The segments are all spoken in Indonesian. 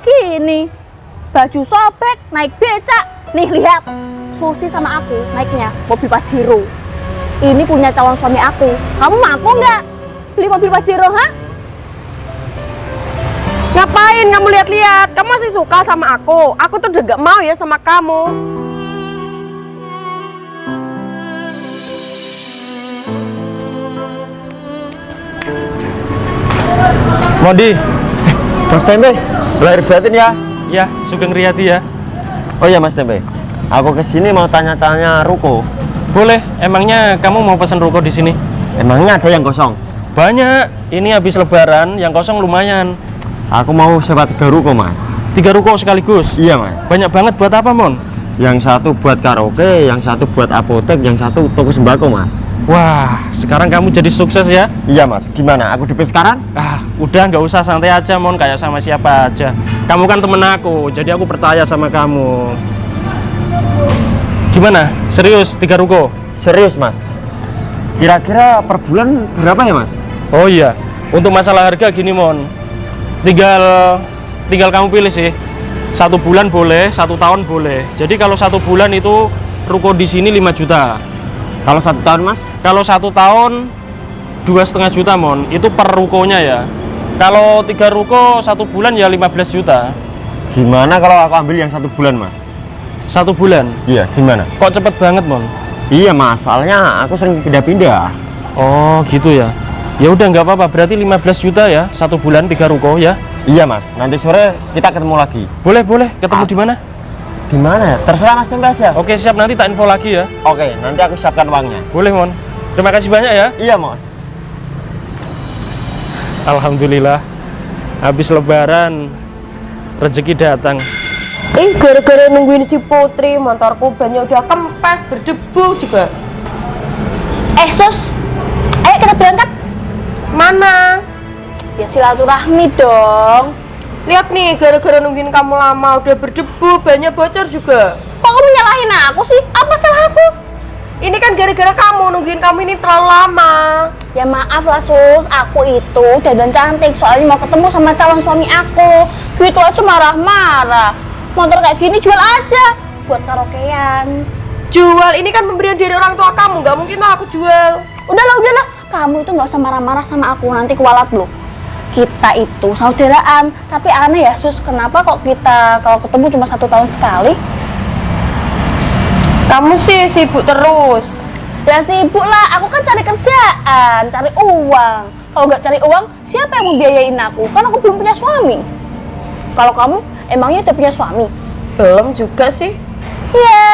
kayak gini. Baju sobek, naik becak. Nih lihat, Susi sama aku naiknya mobil Pajero. Ini punya calon suami aku. Kamu mampu nggak beli mobil Pajero, ha? Ngapain kamu lihat-lihat? Kamu masih suka sama aku? Aku tuh udah gak mau ya sama kamu. Mondi, Mas Tempe, lahir batin ya? ya Sugeng Riyadi ya. Oh iya Mas Tempe, aku kesini mau tanya-tanya ruko. Boleh, emangnya kamu mau pesan ruko di sini? Emangnya ada yang kosong? Banyak, ini habis lebaran, yang kosong lumayan. Aku mau sewa 3 ruko Mas. 3 ruko sekaligus? Iya Mas. Banyak banget buat apa, Mon? Yang satu buat karaoke, yang satu buat apotek, yang satu toko sembako Mas. Wah, sekarang kamu jadi sukses ya? Iya Mas, gimana? Aku DP sekarang? Ah, udah nggak usah, santai aja, Mon, kayak sama siapa aja. Kamu kan temen aku, jadi aku percaya sama kamu. Gimana? Serius, 3 ruko? Serius Mas. Kira-kira per bulan berapa ya Mas? Oh iya, untuk masalah harga gini, Mon. Tinggal kamu pilih sih. 1 bulan boleh, 1 tahun boleh. Jadi kalau 1 bulan itu ruko di sini 5 juta. Kalau 1 tahun Mas? Kalau 1 tahun 2,5 juta, Mon. Itu per rukonya ya. Kalau 3 ruko 1 bulan ya 15 juta. Gimana kalau aku ambil yang 1 bulan Mas? 1 bulan? Iya, gimana? Kok cepet banget, Mon? Iya Mas, soalnya aku sering pindah-pindah. Oh gitu ya. Ya udah nggak apa-apa. Berarti 15 juta ya 1 bulan 3 ruko ya. Iya Mas, nanti sore kita ketemu lagi. Boleh boleh. Ketemu di mana? Di mana ya? Terserah Mas Tempe aja. Oke siap, nanti tak info lagi ya. Oke, nanti aku siapkan uangnya. Boleh, Mon. Terima kasih banyak ya. Iya Mas. Alhamdulillah. Habis lebaran rezeki datang. Gara-gara nungguin si Putri, motorku bannya udah kempes, berdebu juga. Sus, ayo kita berangkat. Mana? Ya silaturahmi dong. Lihat nih, gara-gara nungguin kamu lama udah berdebu, bannya bocor juga. Kok kamu nyalahin aku sih? Apa salah aku? Ini kan gara-gara kamu, nungguin kamu ini terlalu lama. Ya maaf lah Sus, aku itu dandan cantik soalnya mau ketemu sama calon suami aku. Gitu aja marah-marah. Motor kayak gini jual aja buat karaokean. Jual, ini kan pemberian dari orang tua kamu, gak mungkin lah aku jual. Udahlah, kamu itu nggak usah marah-marah sama aku, nanti kualat loh. Kita itu saudaraan, tapi aneh ya Sus, kenapa kok kita kalau ketemu cuma 1 tahun sekali? Kamu sih sibuk terus. Ya sibuk lah, aku kan cari kerjaan, cari uang. Kalau nggak cari uang, siapa yang mau biayain aku? Kan aku belum punya suami. Kalau kamu, emangnya udah punya suami? Belum juga sih. Ya,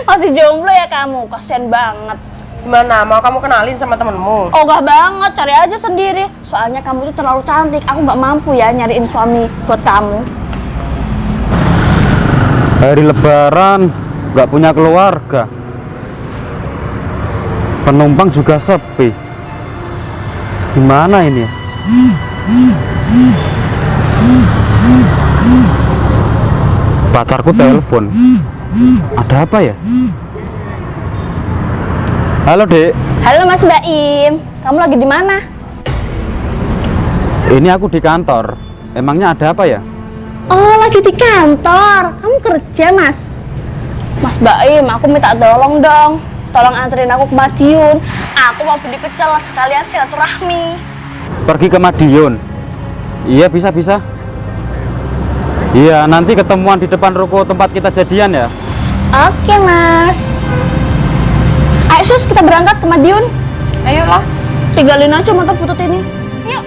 masih jomblo ya kamu, kasian banget. Gimana, mau kamu kenalin sama temenmu? Oh gak banget, cari aja sendiri. Soalnya kamu itu terlalu cantik, aku nggak mampu ya nyariin suami buat kamu. Hari lebaran nggak punya keluarga, penumpang juga sepi. Gimana ini? Pacarku telepon. Ada apa ya? Halo Dek. Halo Mas Baim, kamu lagi di mana? Ini aku di kantor. Emangnya ada apa ya? Oh lagi di kantor, kamu kerja Mas? Mas Baim, aku minta tolong dong. Tolong anterin aku ke Madiun. Aku mau beli pecel sekalian silaturahmi. Pergi ke Madiun. Iya bisa. Iya nanti ketemuan di depan ruko tempat kita jadian ya. Oke Mas. Ayo Sus, kita berangkat ke Madiun. Ayolah. Tinggalin aja motor butut ini. Yuk.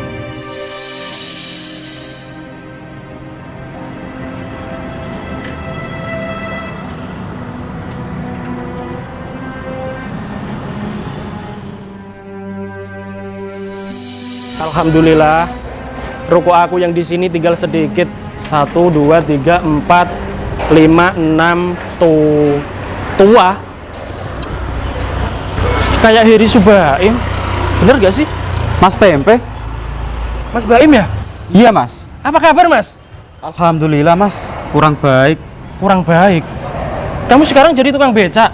Alhamdulillah. Ruko aku yang di sini tinggal sedikit. 1, 2, 3, 4, 5, 6 tuh tua. Kayak Heri Subaim. Bener gak sih? Mas Tempe? Mas Baim ya? Iya Mas. Apa kabar Mas? Alhamdulillah Mas, kurang baik. Kurang baik. Kamu sekarang jadi tukang becak?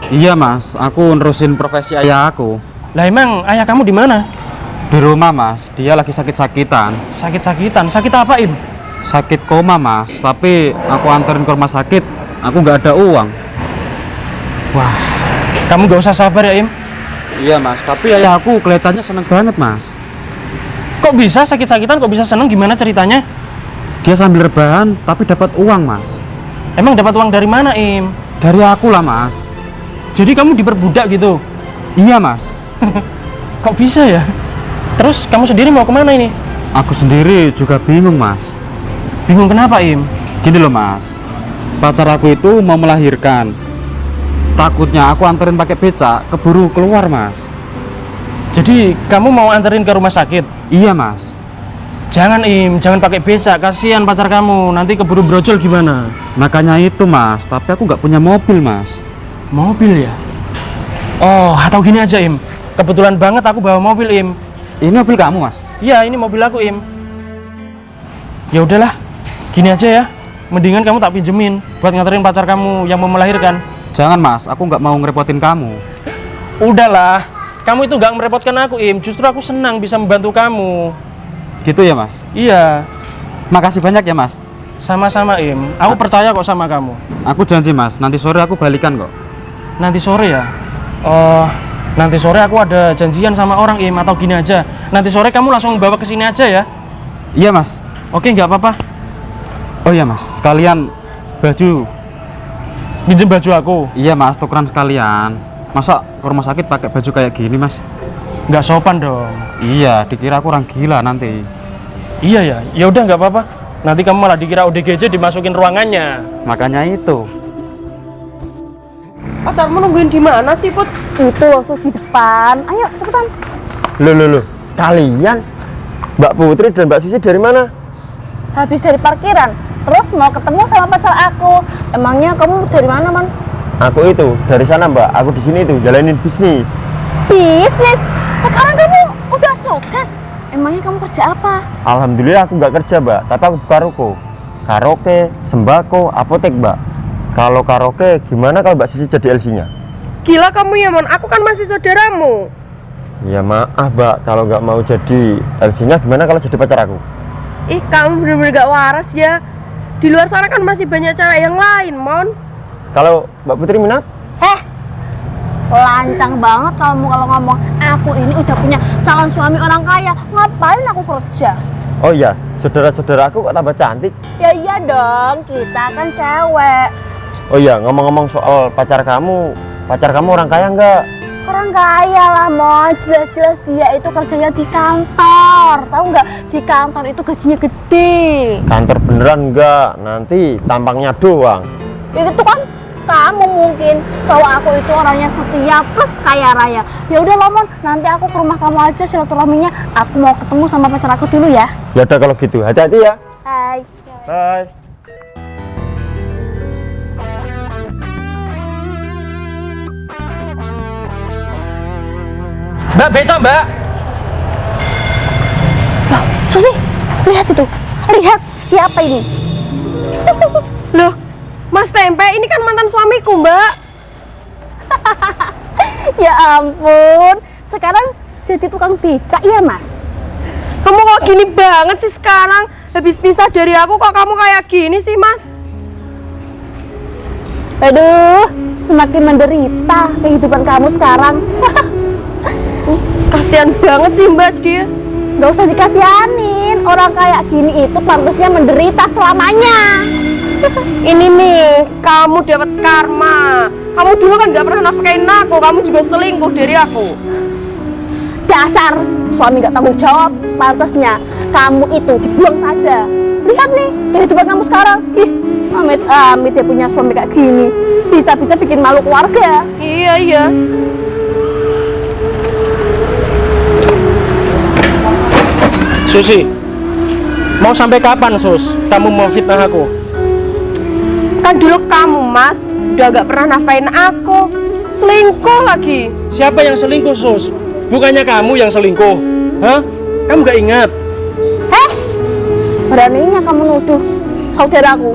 Iya Mas, aku nerusin profesi ayah aku. Lah emang ayah kamu di mana? Di rumah Mas, dia lagi sakit-sakitan. Sakit-sakitan. Sakit apa, Im? sakit koma mas, tapi aku anterin ke rumah sakit, aku nggak ada uang. Wah, kamu gak usah sabar ya Im. Iya mas, tapi ayah aku kelihatannya seneng banget mas. Kok bisa sakit-sakitan, kok bisa seneng, gimana ceritanya? Dia sambil rebahan tapi dapat uang mas. Emang dapat uang dari mana Im? Dari aku lah mas. Jadi kamu diperbudak gitu? Iya mas. Kok bisa ya? Terus kamu sendiri mau kemana ini? Aku sendiri juga bingung mas. Bingung kenapa Im? Gini loh mas, pacar aku itu mau melahirkan. Takutnya aku anterin pakai becak, keburu keluar mas. Jadi kamu mau anterin ke rumah sakit? Iya mas. Jangan Im, jangan pakai becak, kasihan pacar kamu, nanti keburu brojol gimana? Makanya itu mas, tapi aku nggak punya mobil mas. Mobil ya? Oh, atau gini aja Im, kebetulan banget aku bawa mobil Im. Ini mobil kamu mas? Iya, ini mobil aku Im. Ya udahlah, gini aja ya, mendingan kamu tak pinjemin buat nganterin pacar kamu yang mau melahirkan. Jangan mas, aku nggak mau ngerepotin kamu. Udahlah, kamu itu nggak merepotkan aku Im, justru aku senang bisa membantu kamu. Gitu ya mas? Iya, Makasih banyak ya mas. sama-sama Im, aku percaya kok sama kamu. Aku janji mas, nanti sore aku balikan kok. Nanti sore ya? Oh, nanti sore aku ada janjian sama orang Im, atau gini aja, nanti sore kamu langsung bawa ke sini aja ya? Iya mas. Oke, nggak apa-apa. Oh iya mas, sekalian baju. Pinjem baju aku. Iya mas, tukeran sekalian. Masa ke rumah sakit pakai baju kayak gini mas? Nggak sopan dong. Iya, dikira aku orang gila nanti. Iya ya, ya udah nggak apa-apa. Nanti kamu malah dikira ODGJ dimasukin ruangannya. Makanya itu. Pacarmu nungguin di mana sih Put? Itu loh sus di depan. Ayo cepetan. Loh. Kalian Mbak Putri dan Mbak Susi dari mana? Habis dari parkiran. Terus mau ketemu sama pacar aku. Emangnya kamu dari mana man? Aku itu dari sana Mbak. Aku di sini tuh jalanin bisnis. Bisnis? Sekarang kamu udah sukses. Emangnya kamu kerja apa? Alhamdulillah aku nggak kerja Mbak, tapi aku buka ruko. Karaoke, sembako, apotek Mbak. Kalau karaoke gimana kalau Mbak Susi jadi LC-nya? Gila kamu ya Mon, aku kan masih saudaramu. Ya maaf Mbak, kalau nggak mau jadi LC-nya gimana kalau jadi pacar aku? Ih kamu bener-bener gak waras ya. Di luar sana kan masih banyak cewek yang lain Mon. Kalau Mbak Putri minat? Lancang banget kamu kalau ngomong. Aku ini udah punya calon suami orang kaya. Ngapain aku kerja? Oh iya, saudara-saudara aku kok tambah cantik. Ya iya dong, kita kan cewek. Oh iya, ngomong-ngomong soal pacar kamu orang kaya nggak? Orang kaya lah Mon, jelas-jelas dia itu kerjanya di kantor. Tahu nggak? Di kantor itu gajinya gede. Kantor beneran nggak? Nanti tampangnya doang. Itu tuh kan kamu mungkin. Cowok aku itu orangnya setia plus kaya raya. Ya udah loh Mon, nanti aku ke rumah kamu aja silaturahminya. Aku mau ketemu sama pacar aku dulu ya. Ya udah kalau gitu, hati-hati ya. Hai. Bye. Mbak, becak Mbak. Loh, Susi, lihat itu. Lihat siapa ini? Loh, Mas Tempe ini kan mantan suamiku Mbak. Ya ampun, sekarang jadi tukang becak ya Mas? Kamu kok gini banget sih sekarang? Habis pisah dari aku kok kamu kayak gini sih Mas? Aduh, semakin menderita kehidupan kamu sekarang. Kasihan banget sih Mbak dia. Gak usah dikasihanin, orang kayak gini itu pantasnya menderita selamanya. Ini nih, kamu dapat karma. Kamu dulu kan gak pernah nafkain aku, kamu juga selingkuh dari aku. Dasar suami gak tanggung jawab, pantasnya kamu itu dibuang saja. Lihat nih kehidupan kamu sekarang. Ih, amit-amit dia punya suami kayak gini. Bisa-bisa bikin malu keluarga. Iya. Susi, mau sampai kapan Sus? Kamu mau fitnah aku? Kan dulu kamu Mas udah gak pernah nafkain aku, selingkuh lagi. Siapa yang selingkuh Sus? Bukannya kamu yang selingkuh? Hah? Kamu gak ingat? Beraninya kamu nuduh saudaraku.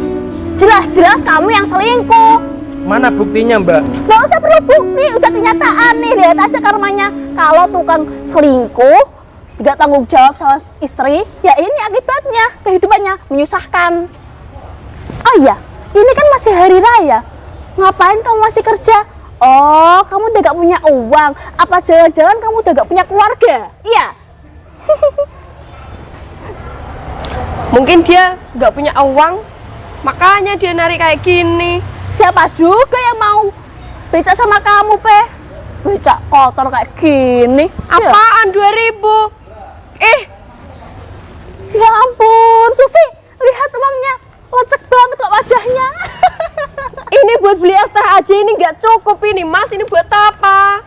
Jelas-jelas kamu yang selingkuh. Mana buktinya Mbak? Gak usah perlu bukti, udah kenyataan nih. Lihat aja karmanya. Kalau tukang selingkuh gak tanggung jawab sama istri, ya ini akibatnya, kehidupannya menyusahkan. Oh iya, ini kan masih hari raya. Ngapain kamu masih kerja? Oh, kamu udah gak punya uang. Apa jangan-jangan kamu udah gak punya keluarga? Iya. Mungkin dia nggak punya uang, makanya dia narik kayak gini. Siapa juga yang mau becak sama kamu, Pe? Becak kotor kayak gini. Apaan 2.000? Ya ampun, Susi, lihat uangnya. Lecek banget kok wajahnya. Ini buat beli es teh aja, ini nggak cukup ini, Mas. Ini buat apa?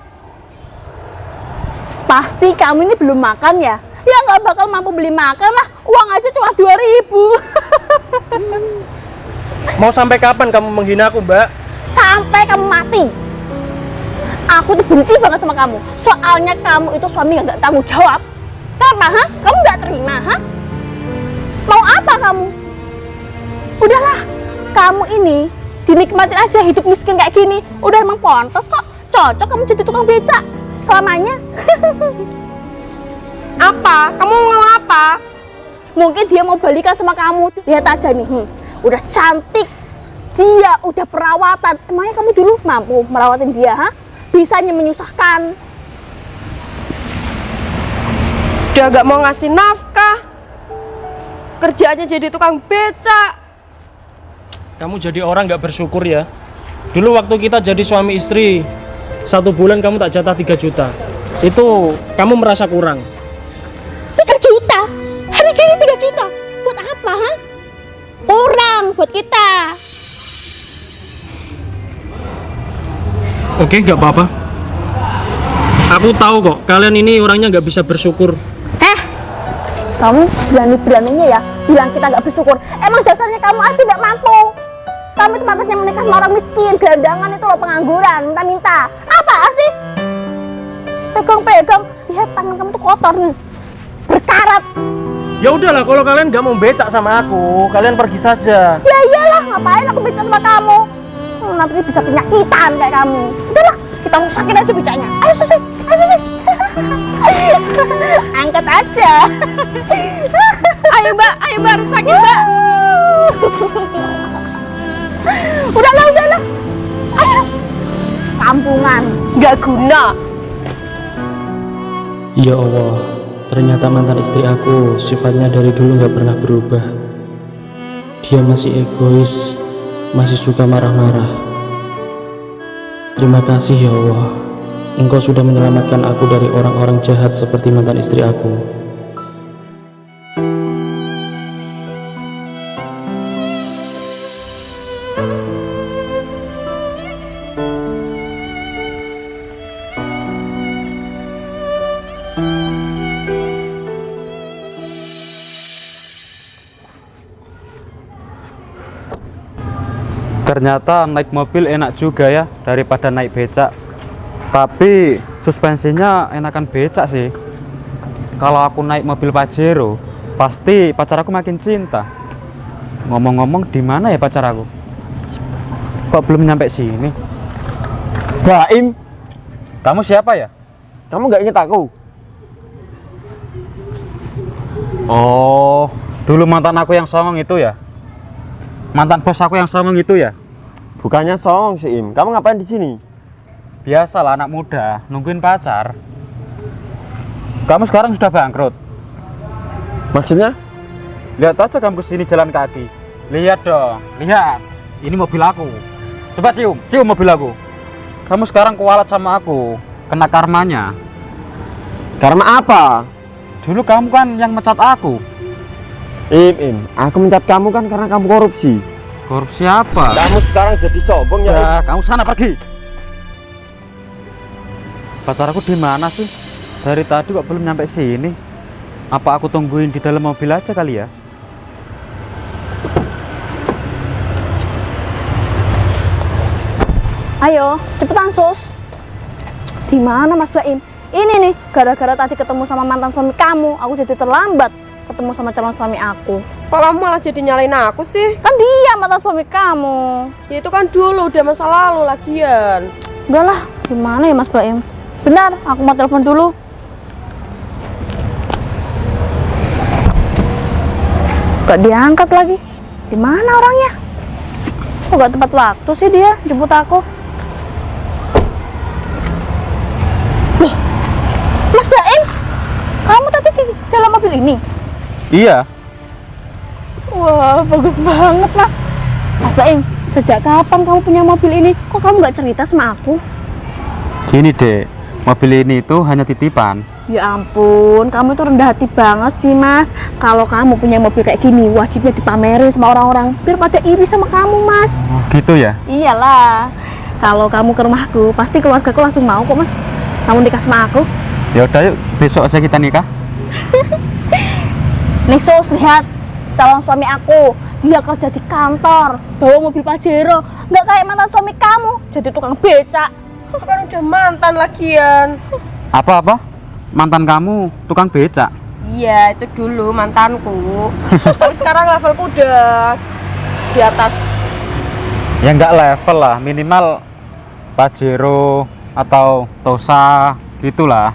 Pasti kamu ini belum makan ya? Ya nggak bakal mampu beli makan lah. Uang aja cuma 2.000. Mau sampai kapan kamu menghina aku, Mbak? Sampai kamu mati. Aku tuh benci banget sama kamu. Soalnya kamu itu suami yang nggak tanggung jawab. Kenapa, ha? Kamu nggak terima, ha? Mau apa kamu? Udahlah, kamu ini dinikmatin aja hidup miskin kayak gini. Udah emang pantas kok. Cocok kamu jadi tukang becak selamanya. Apa? Kamu mau ngomong apa? Mungkin dia mau balikan sama kamu. Lihat aja nih, udah cantik. Dia udah perawatan. Emangnya kamu dulu mampu merawatin dia, ha? Bisanya menyusahkan. Udah gak mau ngasih nafkah, kerjaannya jadi tukang becak. Kamu jadi orang nggak bersyukur ya. Dulu waktu kita jadi suami istri, 1 bulan kamu tak jatah 3 juta. Itu kamu merasa kurang. 3 juta? Hari gini 3 juta? Buat apa, ha? Kurang buat kita. Oke, nggak apa-apa. Aku tahu kok, kalian ini orangnya nggak bisa bersyukur. Kamu berani-beraninya ya bilang kita nggak bersyukur. Emang dasarnya kamu aja nggak mampu. Kamu itu pantasnya menikah sama orang miskin, gelandangan itu loh, pengangguran, minta-minta. Apa sih? Pegang-pegang, lihat tangan kamu tuh kotor nih, berkarat. Ya udahlah, kalau kalian nggak mau becak sama aku, kalian pergi saja. Ya iyalah, ngapain aku becak sama kamu? Nanti bisa penyakitan kayak kamu. Udahlah, kita rusakin aja becaknya. Ayo Susi, ayo Susi. Angkat aja. Ayo Mbak, rusakin Mbak. Udahlah. Ayo. Kampungan, Nggak guna. Ya Allah, ternyata mantan istri aku sifatnya dari dulu nggak pernah berubah. Dia masih egois, masih suka marah-marah. Terima kasih ya Allah, Engkau sudah menyelamatkan aku dari orang-orang jahat seperti mantan istri aku. Ternyata naik mobil enak juga ya daripada naik becak. Tapi suspensinya enakan becak sih. Kalau aku naik mobil Pajero, pasti pacar aku makin cinta. Ngomong-ngomong, di mana ya pacar aku? Kok belum nyampe sini? Baim, Kamu siapa ya? kamu nggak inget aku? Oh, dulu mantan aku yang songong itu ya? Mantan bos aku yang songong itu ya? Bukannya songong sih, Im. Kamu ngapain di sini? Biasalah anak muda, nungguin pacar. Kamu sekarang sudah bangkrut. Maksudnya? Lihat aja kamu kesini jalan kaki. Lihat dong, lihat. Ini mobil aku. Coba cium mobil aku. Kamu sekarang kualat sama aku, kena karmanya. Karena apa? Dulu kamu kan yang mecat aku. Im, aku mencat kamu kan karena kamu korupsi. Korupsi apa? Kamu sekarang jadi sombong ya, Im. Ya, kamu sana pergi. Pacar aku di mana sih? Dari tadi kok belum nyampe sini? Apa aku tungguin di dalam mobil aja kali ya? ayo, cepetan Sus. Di mana Mas Baim? Ini nih, gara-gara tadi ketemu sama mantan suami kamu, aku jadi terlambat ketemu sama calon suami aku. Kok kamu malah jadi nyalain aku sih? Kan dia mantan suami kamu. Ya itu kan dulu, udah masa lalu lagian. Udahlah, gimana ya Mas Baim? Benar, aku mau telepon dulu. Gak diangkat lagi. Di mana orangnya? Kok gak tepat waktu sih dia jemput aku? Loh, Mas Baim, kamu tadi di dalam mobil ini? Iya. Wah, bagus banget Mas. Mas Baim, sejak kapan kamu punya mobil ini? Kok kamu gak cerita sama aku? Gini dek, mobil ini itu hanya titipan. Ya ampun, kamu tuh rendah hati banget sih Mas. Kalau kamu punya mobil kayak gini, wajibnya dipamerin sama orang-orang biar pada iri sama kamu Mas. Oh, gitu ya? Iyalah, kalau kamu ke rumahku, pasti keluargaku langsung mau kok Mas. Kamu nikah sama aku. Ya udah yuk, besok aja kita nikah. Nih Sus, lihat calon suami aku. Dia kerja di kantor, bawa mobil Pajero. Nggak kayak mantan suami kamu, jadi tukang becak. Kan udah mantan lagian. Apa-apa? Mantan kamu tukang becak? Iya, itu dulu mantanku. Tapi sekarang levelku udah di atas. Ya nggak level lah, minimal Pajero atau Tosa gitulah.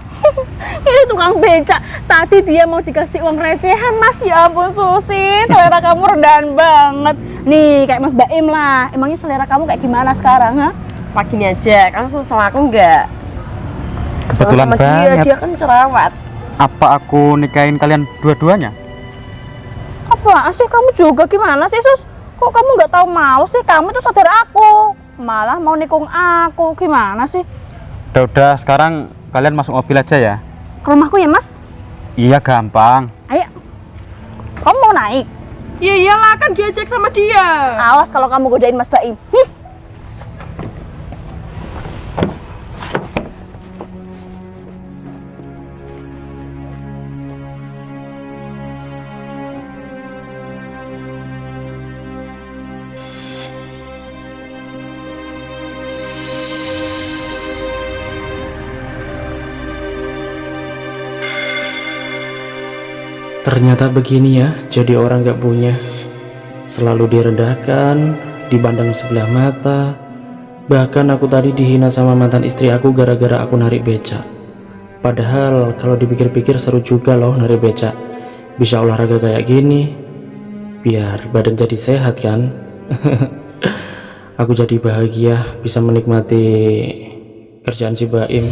Ini tukang becak. Tadi dia mau dikasih uang recehan Mas. Ya ampun Susi, selera kamu rendahan banget. Nih kayak Mas Baim lah. Emangnya selera kamu kayak gimana sekarang, ha? Pak gini aja, kan sama aku enggak. Kebetulan Sama banget. dia kan cerawat. Apa aku nikahin kalian dua-duanya? Apa sih kamu juga gimana sih Sus? Kok kamu nggak tahu malu sih? Kamu tuh saudara aku, malah mau nikung aku. Gimana sih? Udah, sekarang kalian masuk mobil aja ya. Ke rumahku ya Mas? Iya gampang. Ayo. Kamu mau naik? Ya iyalah, kan diajak sama dia. Awas kalau kamu godain Mas Baim. Ternyata begini ya, jadi orang gak punya. Selalu direndahkan, dipandang sebelah mata. Bahkan aku tadi dihina sama mantan istri aku gara-gara aku narik becak. Padahal kalau dipikir-pikir seru juga loh narik becak. Bisa olahraga kayak gini, biar badan jadi sehat kan. Aku jadi bahagia bisa menikmati kerjaan si Baim.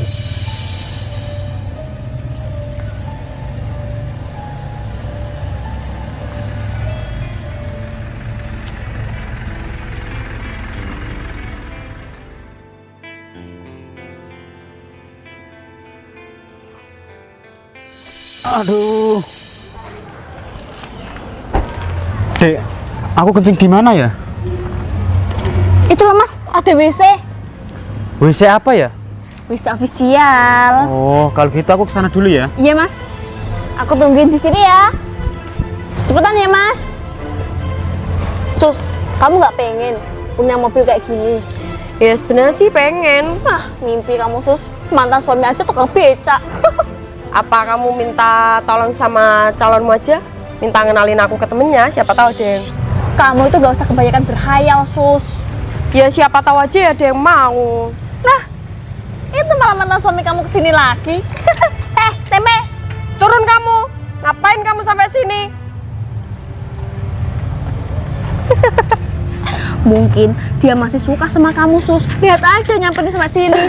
Aduh. Dek, aku kencing di mana ya? Itu loh Mas, ada WC. WC apa ya? WC official. Oh, kalau gitu aku kesana dulu ya. Iya Mas. Aku tungguin di sini ya. Cepetan ya Mas. Sus, kamu nggak pengen punya mobil kayak gini? Ya sebenarnya sih pengen. Ah, mimpi kamu Sus. Mantan suami aja tukang becak. Apa kamu minta tolong sama calonmu aja? Minta ngenalin aku ke temennya, siapa tahu ada yang... Kamu itu gak usah kebanyakan berhayal Sus. Ya siapa tahu aja ada yang mau. Nah, itu malah mantan suami kamu kesini lagi. Tempe. Turun kamu. Ngapain kamu sampai sini? Mungkin dia masih suka sama kamu Sus. Lihat aja nyamperin sampai sini.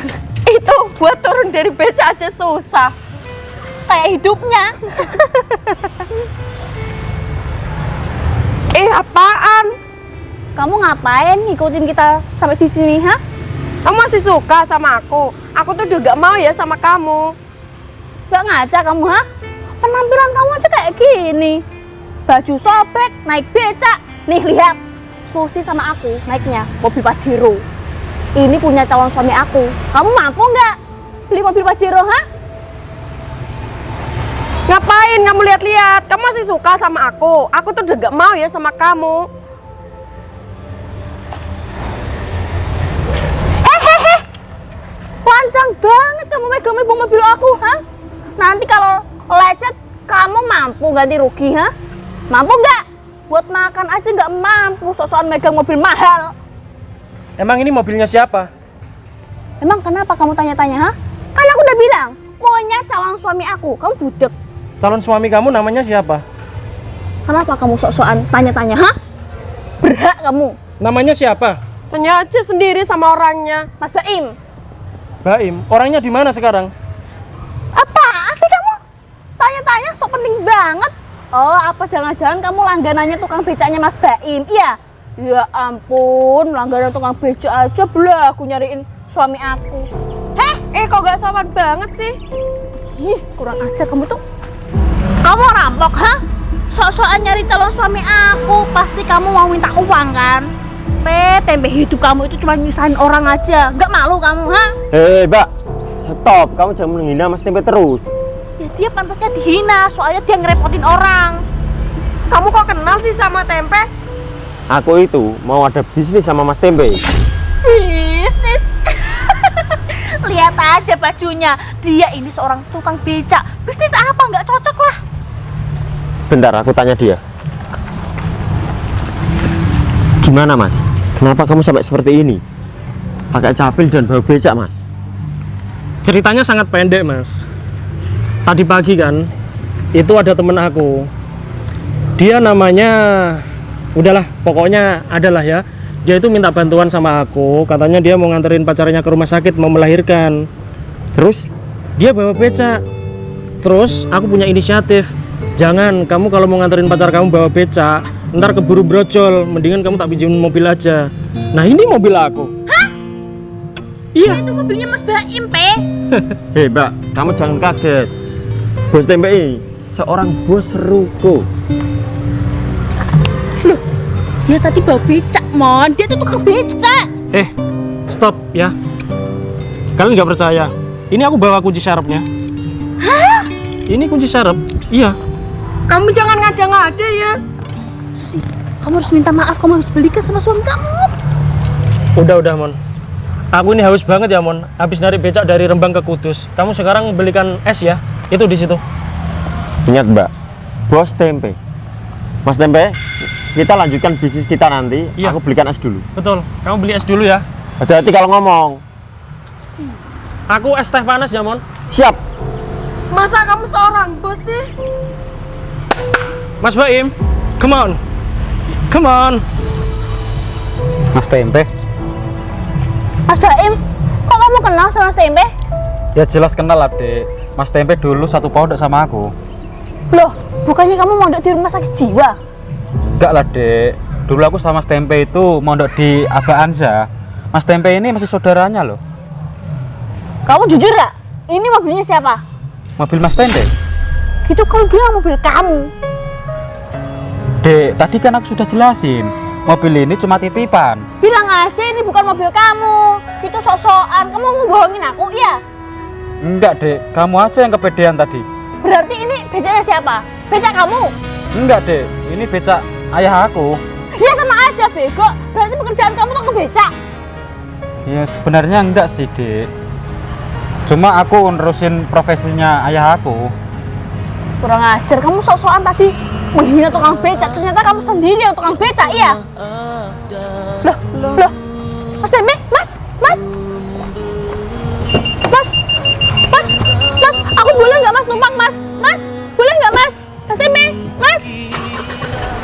Itu buat turun dari beca aja susah. Kayak hidupnya. Apaan? Kamu ngapain ngikutin kita sampai di sini, ha? Kamu masih suka sama aku? Aku tuh udah gak mau ya sama kamu. Gak ngaca kamu, ha? Penampilan kamu aja kayak gini. Baju sobek, naik becak. Nih, lihat. Susi sama aku naiknya mobil Pajero. Ini punya calon suami aku. Kamu mampu nggak beli mobil Pajero, ha? Ngapain kamu lihat-lihat? Kamu masih suka sama aku? Aku tuh udah gak mau ya sama kamu. Lancang banget kamu megang-megang mobil aku, ha? Nanti kalau lecet, kamu mampu ganti rugi, ha? Mampu nggak? Buat makan aja nggak mampu, sok-sokan megang mobil mahal. Emang ini mobilnya siapa? Emang kenapa kamu tanya-tanya, ha? Kan aku udah bilang, punya calon suami aku, kamu budek. Calon suami kamu namanya siapa? Kenapa kamu sok-sokan tanya-tanya, hah? Berhak kamu. Namanya siapa? Tanya aja sendiri sama orangnya. Mas Baim. Baim. Orangnya di mana sekarang? Apaan sih kamu? Tanya-tanya sok penting banget. Oh, apa jangan-jangan kamu langganannya tukang becaknya Mas Baim? Iya. Ya ampun, langganan tukang becak aja belagu nyariin suami aku. Kok gak sopan banget sih? Ih, kurang ajar kamu tuh. Kamu rampok, hah? Sok-sokan nyari calon suami aku. Pasti kamu mau minta uang kan? Tempe hidup kamu itu cuma nyusahin orang aja. Gak malu kamu, ha? Mbak, stop, kamu jangan menghina Mas Tempe terus. Ya dia pantasnya dihina, soalnya dia ngerepotin orang. Kamu kok kenal sih sama Tempe? Aku itu mau ada bisnis sama Mas Tempe. Bisnis? Lihat aja bajunya, dia ini seorang tukang becak. Bisnis apa? Nggak cocok lah. Bentar, aku tanya dia. Gimana Mas? Kenapa kamu sampai seperti ini? Pakai capil dan bawa becak Mas? Ceritanya sangat pendek Mas. Tadi pagi kan, itu ada temen aku. Dia namanya, udahlah, pokoknya adalah ya. Dia itu minta bantuan sama aku. Katanya dia mau nganterin pacarnya ke rumah sakit, mau melahirkan. Terus? Dia bawa becak. Terus aku punya inisiatif. Jangan, kamu kalau mau nganterin pacar kamu bawa becak, ntar keburu brojol. Mendingan kamu tak pinjemin mobil aja. Nah ini mobil aku. Hah? Iya. Itu mobilnya Mas Baim, Pe. Mbak, kamu jangan kaget. Bos Tempe ini seorang bos ruko. Dia tadi bawa becak, Mon. Dia tuh tukang becak. Stop ya. Kalian nggak percaya? Ini aku bawa kunci syarepnya. Hah? Ini kunci syarep. Iya. Kamu jangan ngada-ngada ya. Susi, kamu harus minta maaf. Kamu harus belikan sama suami kamu. Udah Mon. Aku ini haus banget ya Mon. Habis narik becak dari Rembang ke Kudus. Kamu sekarang belikan es ya. Itu di situ. Ingat Mbak, bos Tempe. Mas Tempe, kita lanjutkan bisnis kita nanti. Iya. Aku belikan es dulu. Betul. Kamu beli es dulu ya. Hati-hati kalau ngomong. Aku es teh panas ya Mon. Siap. Masa kamu seorang bos sih? Mas Baim, come on. Come on. Mas Tempe? Mas Baim, kok kamu kenal sama Mas Tempe? Ya jelas kenal lah, Dek. Mas Tempe dulu satu pondok sama aku. Loh, bukannya kamu mondok di rumah sakit jiwa? Enggak lah, Dek. Dulu aku sama Mas Tempe itu mondok di Aba Anza. Mas Tempe ini masih saudaranya loh. Kamu jujur gak? Ini mobilnya siapa? Mobil Mas Tempe? Gitu kamu bilang mobil kamu. Dek, tadi kan aku sudah jelasin. Mobil ini cuma titipan. Bilang aja ini bukan mobil kamu. Itu sok-sokan. Kamu mau bohongin aku, iya? Enggak, Dek. Kamu aja yang kepedean tadi. Berarti ini becaknya siapa? Becak kamu? Enggak, Dek. Ini becak ayah aku. Ya sama aja, bego. Berarti pekerjaan kamu tuh ngebecak. Ya sebenarnya enggak sih, Dek. Cuma aku nerusin profesinya ayah aku. Kurang ajar, kamu sok-sokan tadi menghina tukang becak. Ternyata kamu sendiri yang tukang becak, iya? Loh. Mas Tempe, Mas. Aku boleh nggak Mas numpang, Mas? Mas, boleh nggak Mas? Mas Tempe, Mas.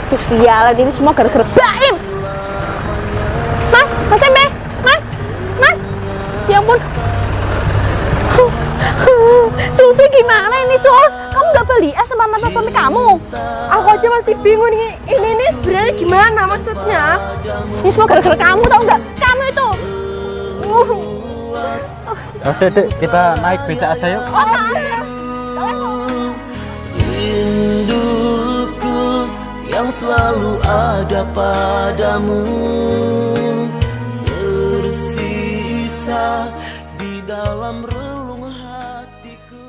Tuh sialan, ini semua gara-gara Baim. Mas Tempe, Mas. Ya ampun. Susi gimana ini, Sus? Kamu nggak beli es sama mantan suami kamu? Aku aja masih bingung nih. Ini sebenarnya gimana maksudnya? Ini semua gara-gara kamu, tau nggak? Kamu itu. Oke, Dek, kita naik becak aja yuk. Rinduku yang selalu ada padamu tersisa di dalam relung hatiku.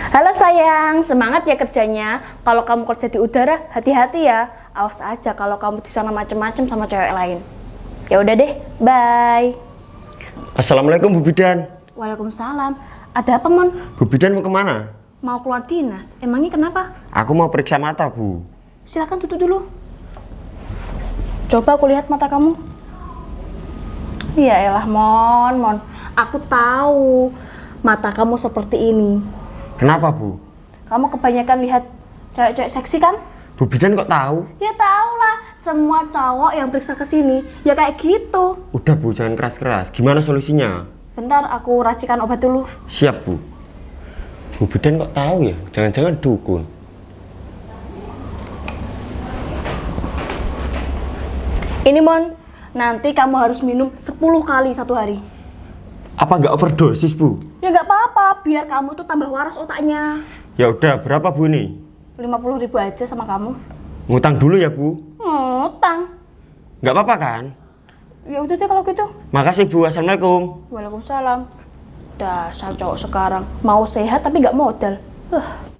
Halo sayang, semangat ya kerjanya. Kalau kamu kerja di udara, hati-hati ya. Awas aja kalau kamu di sana macem-macem sama cewek lain. Ya udah deh, bye. Assalamualaikum Bu Bidan. Waalaikumsalam. Ada apa, Mon? Bu Bidan mau kemana? Mau keluar dinas. Emangnya kenapa? Aku mau periksa mata Bu. Silakan tutup dulu. Coba aku lihat mata kamu. Ya elah, Mon. Aku tahu mata kamu seperti ini. Kenapa Bu? Kamu kebanyakan lihat cewek-cewek seksi kan? Bu Bidan kok tahu? Ya tau lah, semua cowok yang periksa ke sini ya kayak gitu. Udah Bu, jangan keras-keras. Gimana solusinya? Bentar, aku racikan obat dulu. Siap Bu. Bu Bidan kok tahu ya? Jangan-jangan dukun. Ini Mon, nanti kamu harus minum 10 kali satu hari. Apa nggak overdosis Bu? Ya nggak apa-apa, biar kamu tuh tambah waras otaknya. Ya udah, berapa Bu ini? 50.000 aja sama kamu. Ngutang dulu ya Bu. Ngutang. Nggak apa-apa kan? Ya udah deh kalau gitu. Makasih Bu, assalamualaikum. Waalaikumsalam. Dasar cowok sekarang mau sehat tapi nggak modal.